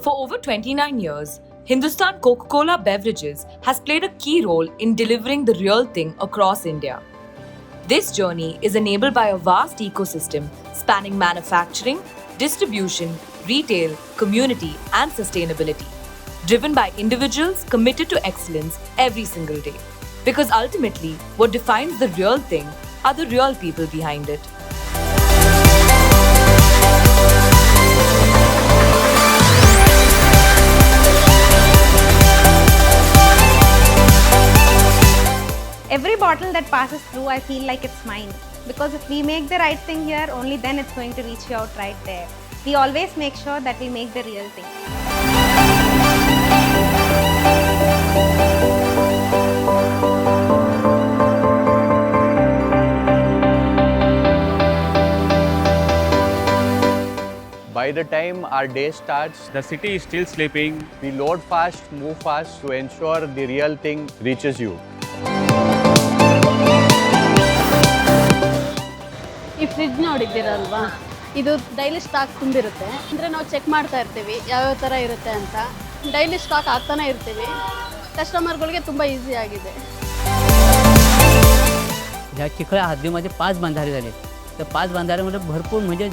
For over 29 years, Hindustan Coca-Cola Beverages has played a key role in delivering the real thing across India. This journey is enabled by a vast ecosystem spanning manufacturing, distribution, retail, community, and sustainability, driven by individuals committed to excellence every single day. Because ultimately, what defines the real thing are the real people behind it. Every bottle that passes through, I feel like it's mine. Because if we make the right thing here, only then it's going to reach you out right there. We always make sure that we make the real thing. By the time our day starts, The city is still sleeping. we load fast, move fast to ensure the real thing reaches you. ಈ fridge ನೋಡಿದ್ದೀರಲ್ವಾ, ಇದು daily stock ತುಂಬಿರುತ್ತೆ. ಅಂದರೆ ನಾವು check ಮಾಡ್ತಾ ಇರ್ತೀವಿ ಯಾವ್ಯಾವ ಥರ ಇರುತ್ತೆ ಅಂತ. ಡೈಲಿ ಸ್ಟಾಕ್ ಹಾಕ್ತಾನೆ ಇರ್ತೀವಿ. ಕಸ್ಟಮರ್ಗಳಿಗೆ ತುಂಬ ಈಸಿ ಆಗಿದೆ. ह्या चिखला हद्दीमध्ये 5 बंधारे झाले. तर 5 बंधाऱ्यामध्ये भरपूर म्हणजे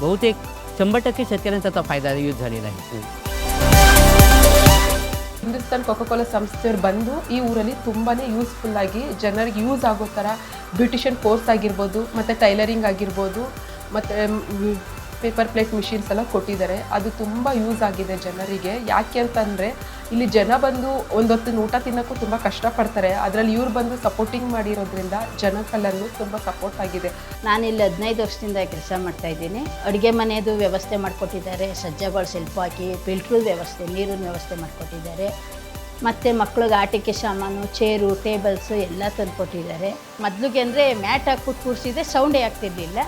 बहुतेक 100% शेतकऱ्यांचा त्याचा फायदा यूज झालेला आहे. ಹಿಂದೂಸ್ತಾನ್ ಕೋಕಾಕೋಲಾ ಸಂಸ್ಥೆಯವರು ಬಂದು ಈ ಊರಲ್ಲಿ ತುಂಬಾ ಯೂಸ್ಫುಲ್ಲಾಗಿ ಜನರಿಗೆ ಯೂಸ್ ಆಗೋ ಥರ ಬ್ಯೂಟಿಷಿಯನ್ ಕೋರ್ಸ್ ಆಗಿರ್ಬೋದು ಮತ್ತು ಟೈಲರಿಂಗ್ ಆಗಿರ್ಬೋದು ಮತ್ತು ಪೇಪರ್ ಪ್ಲೇಟ್ ಮಿಷಿನ್ಸ್ ಎಲ್ಲ ಕೊಟ್ಟಿದ್ದಾರೆ. ಅದು ತುಂಬ ಯೂಸ್ ಆಗಿದೆ ಜನರಿಗೆ. ಯಾಕೆ ಅಂತಂದರೆ ಇಲ್ಲಿ ಜನ ಬಂದು ಒಂದೊತ್ತಿನ ಊಟ ತಿನ್ನೋಕ್ಕೂ ತುಂಬ ಕಷ್ಟಪಡ್ತಾರೆ. ಅದರಲ್ಲಿ ಇವ್ರು ಬಂದು ಸಪೋರ್ಟಿಂಗ್ ಮಾಡಿರೋದ್ರಿಂದ ಜನಕ್ಕೆಲ್ಲರೂ ತುಂಬ ಸಪೋರ್ಟ್ ಆಗಿದೆ. ನಾನಿಲ್ಲಿ 15 ವರ್ಷದಿಂದ ಕೆಲಸ ಮಾಡ್ತಾಯಿದ್ದೀನಿ. ಅಡುಗೆ ಮನೆಯದು ವ್ಯವಸ್ಥೆ ಮಾಡಿಕೊಟ್ಟಿದ್ದಾರೆ. ಸಜ್ಜಗಳು ಸೆಲ್ಫ್ ಹಾಕಿ ಫಿಲ್ಟ್ರದ ವ್ಯವಸ್ಥೆ, ನೀರಿನ ವ್ಯವಸ್ಥೆ ಮಾಡಿಕೊಟ್ಟಿದ್ದಾರೆ. ಮತ್ತು ಮಕ್ಳಿಗೆ ಆಟಿಕೆ ಸಾಮಾನು, ಚೇರು, ಟೇಬಲ್ಸು ಎಲ್ಲ ತಂದುಕೊಟ್ಟಿದ್ದಾರೆ. ಮೊದಲಿಗೆ ಅಂದರೆ ಮ್ಯಾಟ್ ಹಾಕ್ಬಿಟ್ಟು ಕೂರಿಸಿದ್ರೆ ಸೌಂಡೇ ಆಗ್ತಿರ್ಲಿಲ್ಲ.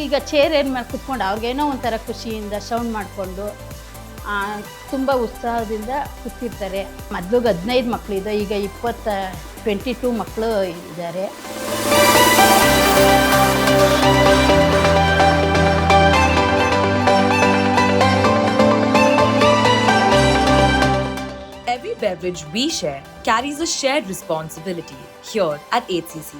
ಈಗ ಚೇರ್ ಏನು ಮಾಡಿ ಕುತ್ಕೊಂಡು ಅವ್ರಿಗೇನೋ ಒಂಥರ ಖುಷಿಯಿಂದ ಸೌಂಡ್ ಮಾಡಿಕೊಂಡು ತುಂಬ ಉತ್ಸಾಹದಿಂದ ಕೂತಿರ್ತಾರೆ. ಮೊದಲಿಗೆ 15 ಮಕ್ಕಳಿದೆ, ಈಗ 22 ಮಕ್ಕಳು ಇದ್ದಾರೆ. Every beverage we share carries a shared responsibility here at HCC.